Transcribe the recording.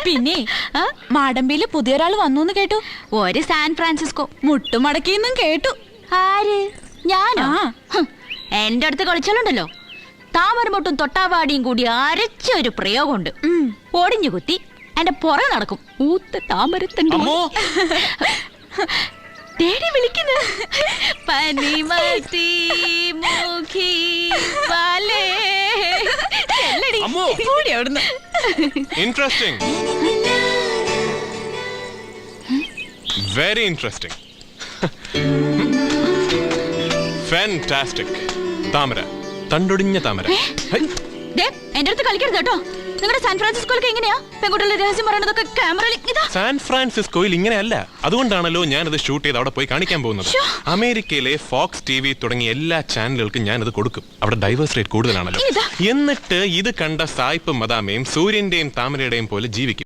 പിന്നെ മാടമ്പിയില് പുതിയൊരാള് വന്നു കേട്ടു. ഒരു സാൻ ഫ്രാൻസിസ്കോ മുട്ടുമടക്കിന്നും കേട്ടു. ആര്? ഞാനോ? എന്റെ അടുത്ത് കളിച്ചാലുണ്ടല്ലോ, താമരമൊട്ടും തൊട്ടാവാടിയും കൂടി അരച്ച ഒരു പ്രയോഗമുണ്ട്. ഒടിഞ്ഞു കുത്തി എന്റെ പുറകെ നടക്കും. ഊത്ത താമരത്തണ്ട് തേടി വിളിക്കുന്നു. പനിമത്തി Mukhi പാലേ. Interesting. Very interesting. Fantastic. താമര, തണ്ടൊടിഞ്ഞ താമര. എന്റെ അടുത്ത് കളിക്കരുത് കേട്ടോ. നിങ്ങളുടെ സാൻ ഫ്രാൻസിസ്കോയിലൊക്കെ എങ്ങനെയാ പെൺകുട്ടികളുടെ രഹസ്യം പറയണതൊക്കെ ക്യാമറയിൽ? സാൻ ഫ്രാൻസിസ്കോയിൽ ഇങ്ങനെയല്ല. അതുകൊണ്ടാണല്ലോ ഞാനത് ഷൂട്ട് ചെയ്ത് അവിടെ പോയി കാണിക്കാൻ പോകുന്നത്. അമേരിക്കയിലെ ഫോക്സ് TV തുടങ്ങിയ എല്ലാ ചാനലുകൾക്കും ഞാനത് കൊടുക്കും. അവിടെ ഡൈവേഴ്സ് റേറ്റ് കൂടുതലാണല്ലോ. എന്നിട്ട് ഇത് കണ്ട സായിപ്പും മദാമയും സൂര്യന്റെയും താമരയുടെയും പോലെ ജീവിക്കും.